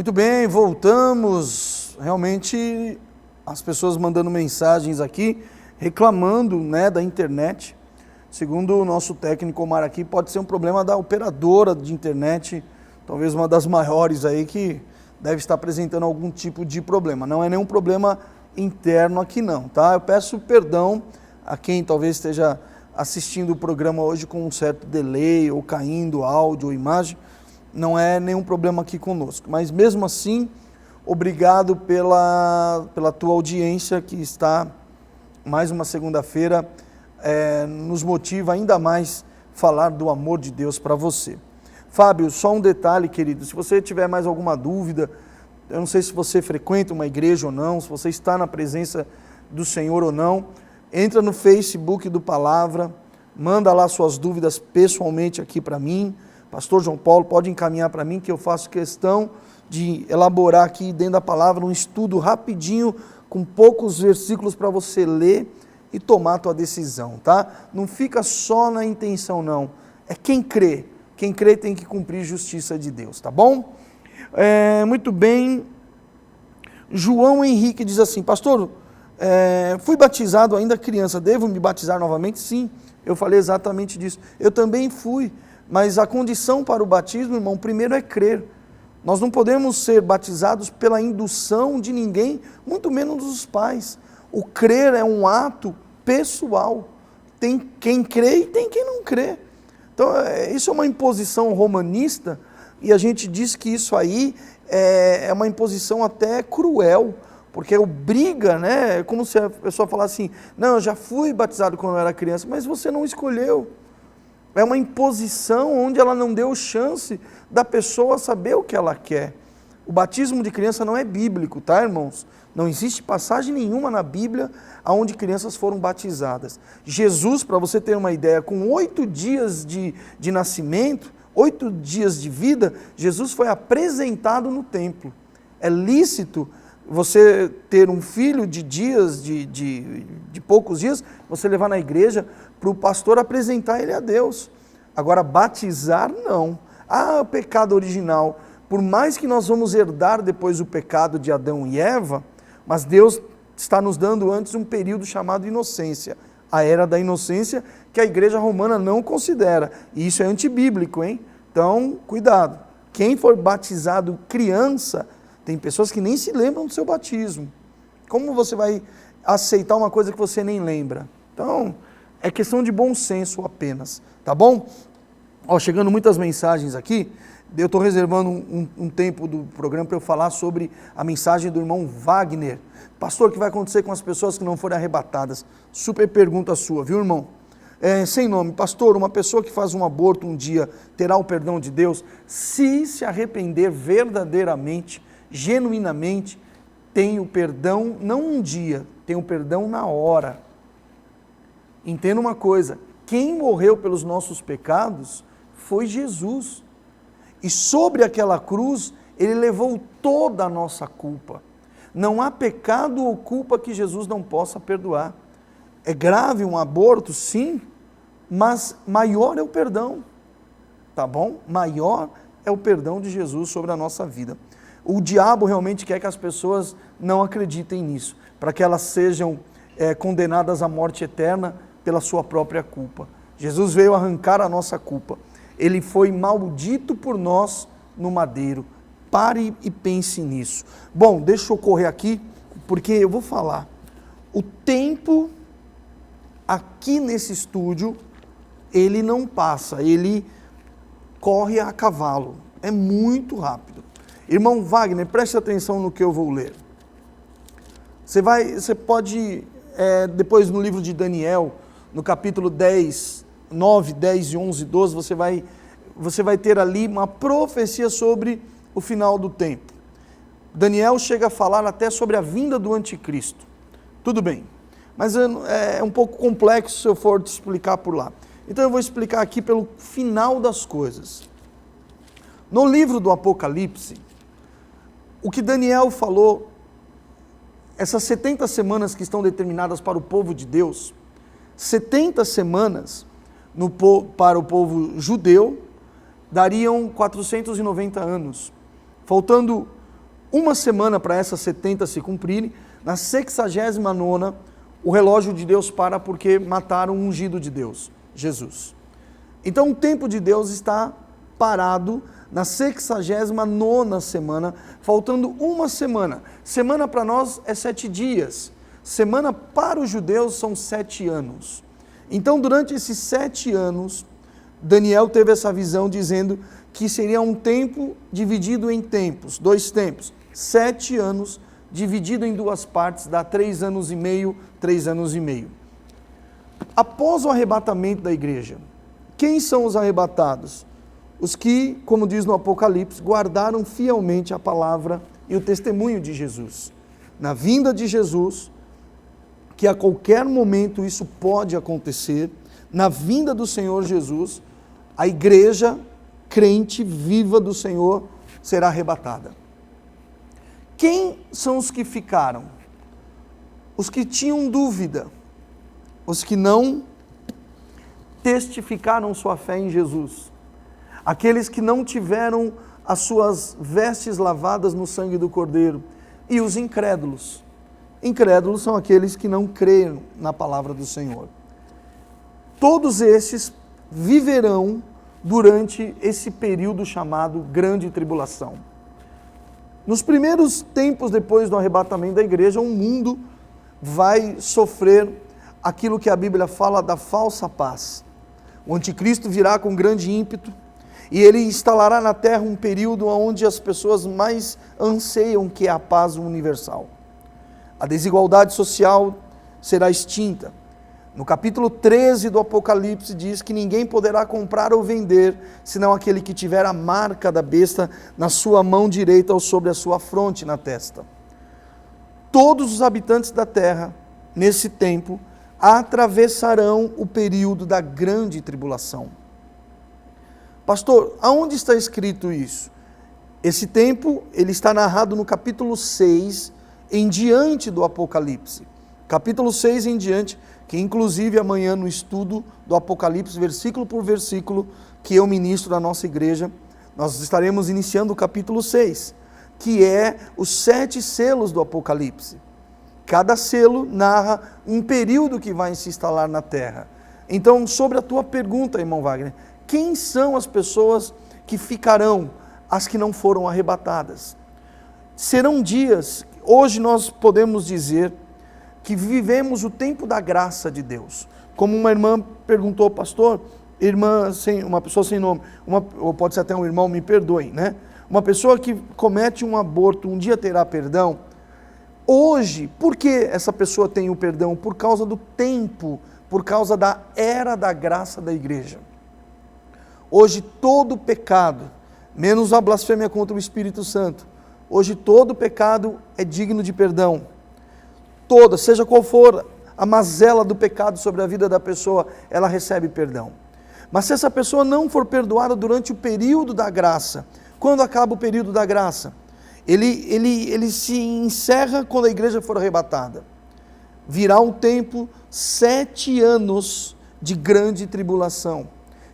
Muito bem, voltamos. Realmente as pessoas mandando mensagens aqui, reclamando, da internet. Segundo o nosso técnico Omar aqui, pode ser um problema da operadora de internet, talvez uma das maiores aí, que deve estar apresentando algum tipo de problema. Não é nenhum problema interno aqui não, tá? Eu peço perdão a quem talvez esteja assistindo o programa hoje com um certo delay, ou caindo áudio ou imagem. Não é nenhum problema aqui conosco, mas mesmo assim, obrigado pela tua audiência que está, mais uma segunda-feira, nos motiva ainda mais falar do amor de Deus para você. Fábio, só um detalhe, querido, se você tiver mais alguma dúvida, eu não sei se você frequenta uma igreja ou não, se você está na presença do Senhor ou não, entra no Facebook do Palavra, manda lá suas dúvidas pessoalmente aqui para mim. Pastor João Paulo, pode encaminhar para mim que eu faço questão de elaborar aqui dentro da palavra um estudo rapidinho, com poucos versículos para você ler e tomar a tua decisão, tá? Não fica só na intenção não, é quem crê tem que cumprir justiça de Deus, tá bom? Muito bem, João Henrique diz assim, pastor, fui batizado ainda criança, devo me batizar novamente? Sim, eu falei exatamente disso, eu também fui. Mas a condição para o batismo, irmão, primeiro é crer. Nós não podemos ser batizados pela indução de ninguém, muito menos dos pais. O crer é um ato pessoal. Tem quem crê e tem quem não crê. Então, isso é uma imposição romanista, e a gente diz que isso aí é uma imposição até cruel, porque obriga, É como se a pessoa falasse assim, não, eu já fui batizado quando eu era criança, mas você não escolheu. É uma imposição onde ela não deu chance da pessoa saber o que ela quer. O batismo de criança não é bíblico, tá, irmãos? Não existe passagem nenhuma na Bíblia onde crianças foram batizadas. Jesus, para você ter uma ideia, com 8 dias de nascimento, 8 dias de vida, Jesus foi apresentado no templo. É lícito você ter um filho de dias, de poucos dias, você levar na igreja para o pastor apresentar ele a Deus. Agora, batizar, não. O pecado original, por mais que nós vamos herdar depois o pecado de Adão e Eva, mas Deus está nos dando antes um período chamado inocência, a era da inocência, que a igreja romana não considera, e isso é antibíblico, hein? Então, cuidado. Quem for batizado criança, tem pessoas que nem se lembram do seu batismo. Como você vai aceitar uma coisa que você nem lembra? Então, é questão de bom senso apenas, tá bom? Chegando muitas mensagens aqui, eu estou reservando um tempo do programa para eu falar sobre a mensagem do irmão Wagner. Pastor, o que vai acontecer com as pessoas que não forem arrebatadas? Super pergunta sua, viu, irmão? Sem nome, pastor, uma pessoa que faz um aborto um dia terá o perdão de Deus? Se arrepender verdadeiramente, genuinamente, tem o perdão, não um dia, tem o perdão na hora. Entenda uma coisa, quem morreu pelos nossos pecados foi Jesus. E sobre aquela cruz, ele levou toda a nossa culpa. Não há pecado ou culpa que Jesus não possa perdoar. É grave um aborto, sim, mas maior é o perdão, tá bom? Maior é o perdão de Jesus sobre a nossa vida. O diabo realmente quer que as pessoas não acreditem nisso, para que elas sejam condenadas à morte eterna pela sua própria culpa. Jesus veio arrancar a nossa culpa. Ele foi maldito por nós no madeiro. Pare e pense nisso. Bom, deixa eu correr aqui, porque eu vou falar. O tempo aqui nesse estúdio, ele não passa, ele corre a cavalo. É muito rápido. Irmão Wagner, preste atenção no que eu vou ler. Você pode, depois no livro de Daniel, no capítulo 10, 9, 10 e 11, 12, você vai ter ali uma profecia sobre o final do tempo. Daniel chega a falar até sobre a vinda do anticristo. Tudo bem, mas é um pouco complexo se eu for te explicar por lá. Então eu vou explicar aqui pelo final das coisas. No livro do Apocalipse, o que Daniel falou, essas 70 semanas que estão determinadas para o povo de Deus, 70 semanas para o povo judeu, dariam 490 anos. Faltando uma semana para essas 70 se cumprirem, na 69ª, o relógio de Deus para porque mataram o ungido de Deus, Jesus. Então o tempo de Deus está parado na 69ª semana, faltando uma semana. Semana para nós é 7 dias. Semana para os judeus são 7 anos. Então durante esses 7 anos, Daniel teve essa visão dizendo que seria um tempo dividido em tempos, 2 tempos. 7 anos dividido em 2 partes, dá 3 anos e meio, 3 anos e meio. Após o arrebatamento da igreja, quem são os arrebatados? Os que, como diz no Apocalipse, guardaram fielmente a palavra e o testemunho de Jesus. Na vinda de Jesus, que a qualquer momento isso pode acontecer, na vinda do Senhor Jesus, a igreja crente viva do Senhor será arrebatada. Quem são os que ficaram? Os que tinham dúvida, os que não testificaram sua fé em Jesus, aqueles que não tiveram as suas vestes lavadas no sangue do Cordeiro, e os incrédulos. Incrédulos são aqueles que não creem na palavra do Senhor. Todos esses viverão durante esse período chamado Grande Tribulação. Nos primeiros tempos depois do arrebatamento da igreja, o mundo vai sofrer aquilo que a Bíblia fala da falsa paz. O anticristo virá com grande ímpeto e ele instalará na terra um período onde as pessoas mais anseiam, que é a paz universal. A desigualdade social será extinta. No capítulo 13 do Apocalipse diz que ninguém poderá comprar ou vender, senão aquele que tiver a marca da besta na sua mão direita ou sobre a sua fronte, na testa. Todos os habitantes da terra, nesse tempo, atravessarão o período da grande tribulação. Pastor, aonde está escrito isso? Esse tempo, ele está narrado no capítulo 6, em diante do Apocalipse. Capítulo 6 em diante, que inclusive amanhã no estudo do Apocalipse, versículo por versículo, que eu ministro na nossa igreja, nós estaremos iniciando o capítulo 6, que é os 7 selos do Apocalipse. Cada selo narra um período que vai se instalar na terra. Então, sobre a tua pergunta, irmão Wagner, quem são as pessoas que ficarão, as que não foram arrebatadas? Serão dias, hoje nós podemos dizer que vivemos o tempo da graça de Deus. Como uma irmã perguntou, pastor, uma pessoa sem nome, ou pode ser até um irmão, me perdoem, né? Uma pessoa que comete um aborto, um dia terá perdão. Hoje, por que essa pessoa tem o perdão? Por causa do tempo, por causa da era da graça da igreja. Hoje todo pecado, menos a blasfêmia contra o Espírito Santo, hoje todo pecado é digno de perdão. Toda, seja qual for a mazela do pecado sobre a vida da pessoa, ela recebe perdão. Mas se essa pessoa não for perdoada durante o período da graça, quando acaba o período da graça? Ele se encerra quando a igreja for arrebatada. Virá um tempo, 7 anos de grande tribulação,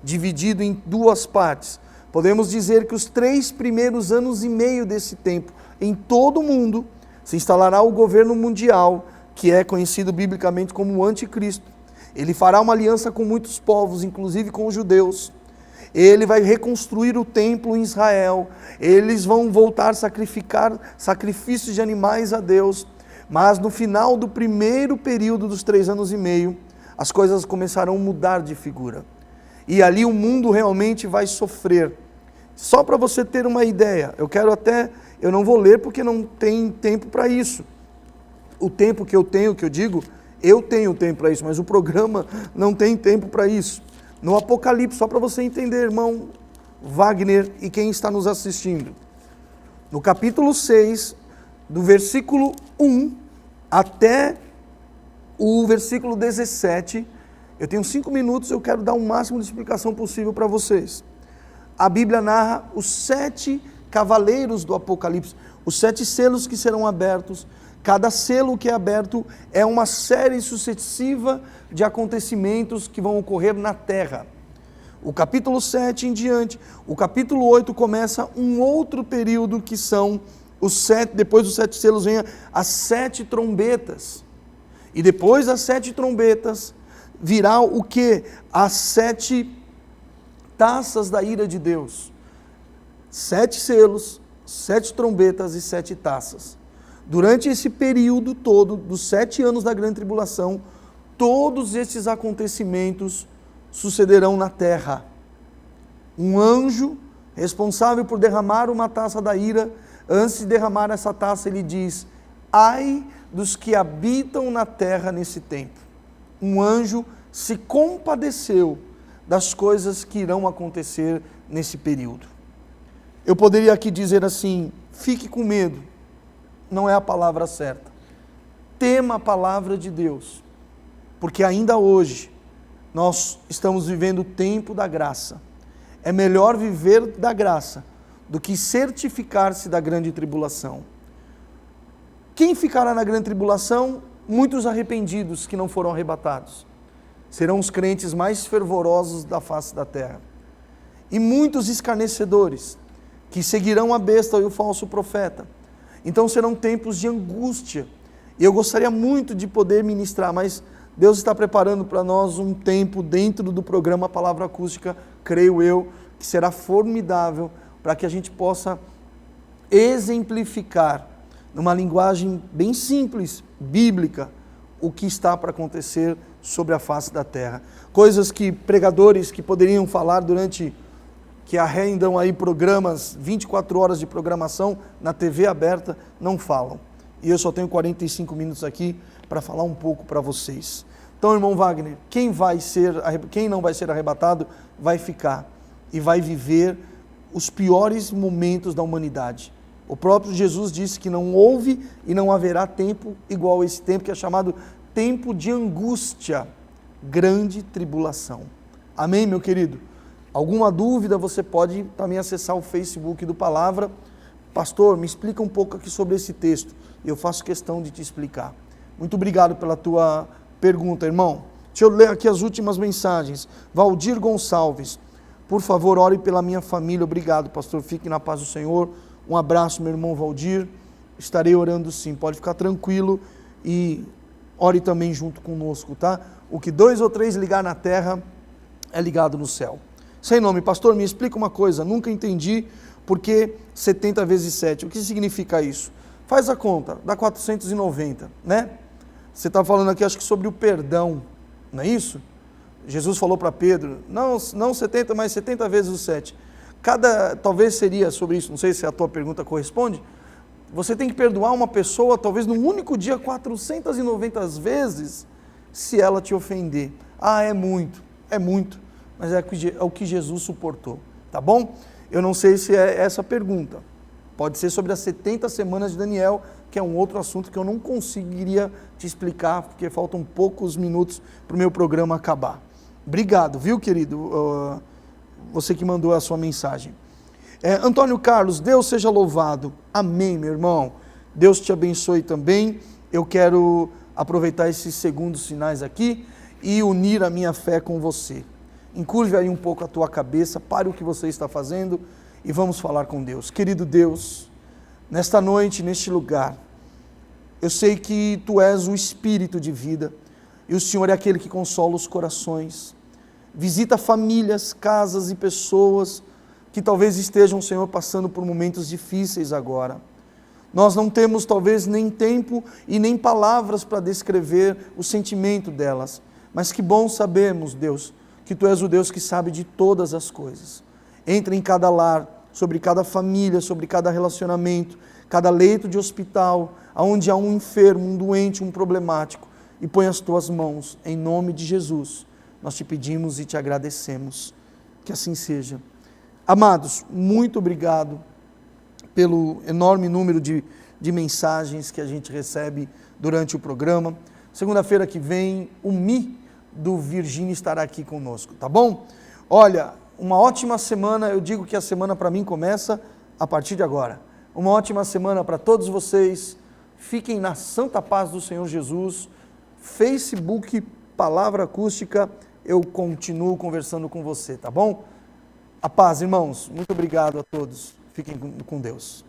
dividido em 2 partes. Podemos dizer que os 3 primeiros anos e meio desse tempo, em todo o mundo, se instalará o governo mundial, que é conhecido biblicamente como o anticristo. Ele fará uma aliança com muitos povos, inclusive com os judeus. Ele vai reconstruir o templo em Israel. Eles vão voltar a sacrificar sacrifícios de animais a Deus. Mas no final do primeiro período dos 3 anos e meio, as coisas começarão a mudar de figura. E ali o mundo realmente vai sofrer. Só para você ter uma ideia, eu não vou ler porque não tem tempo para isso. O tempo que eu tenho tempo para isso, mas o programa não tem tempo para isso. No Apocalipse, só para você entender, irmão Wagner e quem está nos assistindo. No capítulo 6, do versículo 1 até o versículo 17, eu tenho 5 minutos, eu quero dar o máximo de explicação possível para vocês. A Bíblia narra os 7 cavaleiros do Apocalipse, os 7 selos que serão abertos. Cada selo que é aberto é uma série sucessiva de acontecimentos que vão ocorrer na terra. O capítulo 7 em diante, o capítulo 8 começa um outro período que são depois dos 7 selos vem as 7 trombetas. E depois das 7 trombetas virá o quê? As 7 taças da ira de Deus. 7 selos, 7 trombetas e 7 taças. Durante esse período todo, dos 7 anos da grande tribulação, todos esses acontecimentos sucederão na terra. Um anjo responsável por derramar uma taça da ira, antes de derramar essa taça, ele diz: ai dos que habitam na terra nesse tempo. Um anjo se compadeceu das coisas que irão acontecer nesse período. Eu poderia aqui dizer assim: fique com medo. Não é a palavra certa. Tema a palavra de Deus, porque ainda hoje nós estamos vivendo o tempo da graça. É melhor viver da graça do que certificar-se da grande tribulação. Quem ficará na grande tribulação? Muitos arrependidos que não foram arrebatados. Serão os crentes mais fervorosos da face da terra. E muitos escarnecedores que seguirão a besta e o falso profeta. Então serão tempos de angústia. E eu gostaria muito de poder ministrar, mas Deus está preparando para nós um tempo dentro do programa Palavra Acústica, creio eu, que será formidável para que a gente possa exemplificar, numa linguagem bem simples, bíblica, o que está para acontecer sobre a face da terra. Coisas que pregadores que poderiam falar durante, que arrendam aí programas, 24 horas de programação na TV aberta, não falam. E eu só tenho 45 minutos aqui para falar um pouco para vocês. Então, irmão Wagner, quem não vai ser arrebatado, vai ficar e vai viver os piores momentos da humanidade. O próprio Jesus disse que não houve e não haverá tempo igual a esse tempo, que é chamado tempo de angústia, grande tribulação. Amém, meu querido? Alguma dúvida, você pode também acessar o Facebook do Palavra. Pastor, me explica um pouco aqui sobre esse texto. Eu faço questão de te explicar. Muito obrigado pela tua pergunta, irmão. Deixa eu ler aqui as últimas mensagens. Valdir Gonçalves, por favor, ore pela minha família. Obrigado, pastor. Fique na paz do Senhor. Um abraço, meu irmão Valdir. Estarei orando sim. Pode ficar tranquilo e ore também junto conosco, tá? O que 2 ou 3 ligar na terra é ligado no céu. Sem nome, pastor, me explica uma coisa. Nunca entendi por que 70 vezes 7. O que significa isso? Faz a conta, dá 490, né? Você está falando aqui, acho que sobre o perdão, não é isso? Jesus falou para Pedro, não 70, mas 70 vezes o 7. Talvez seria sobre isso, não sei se a tua pergunta corresponde. Você tem que perdoar uma pessoa, talvez num único dia, 490 vezes, se ela te ofender. Ah, é muito, mas é o que Jesus suportou, tá bom? Eu não sei se é essa a pergunta. Pode ser sobre as 70 semanas de Daniel, que é um outro assunto que eu não conseguiria te explicar, porque faltam poucos minutos para o meu programa acabar. Obrigado, viu, querido? Você que mandou a sua mensagem. Antônio Carlos, Deus seja louvado. Amém, meu irmão. Deus te abençoe também. Eu quero aproveitar esses segundos finais aqui e unir a minha fé com você. Encurve aí um pouco a tua cabeça, pare o que você está fazendo e vamos falar com Deus. Querido Deus, nesta noite, neste lugar, eu sei que Tu és o Espírito de vida e o Senhor é aquele que consola os corações. Visita famílias, casas e pessoas que talvez estejam, Senhor, passando por momentos difíceis agora. Nós não temos talvez nem tempo e nem palavras para descrever o sentimento delas, mas que bom sabermos, Deus, que Tu és o Deus que sabe de todas as coisas. Entra em cada lar, sobre cada família, sobre cada relacionamento, cada leito de hospital, onde há um enfermo, um doente, um problemático, e põe as Tuas mãos, em nome de Jesus. Nós te pedimos e te agradecemos. Que assim seja. Amados, muito obrigado pelo enorme número de mensagens que a gente recebe durante o programa. Segunda-feira que vem, o Mi do Virgínio estará aqui conosco, tá bom? Olha, uma ótima semana, eu digo que a semana para mim começa a partir de agora. Uma ótima semana para todos vocês, fiquem na santa paz do Senhor Jesus. Facebook, Palavra Acústica, eu continuo conversando com você, tá bom? A paz, irmãos, muito obrigado a todos, fiquem com Deus.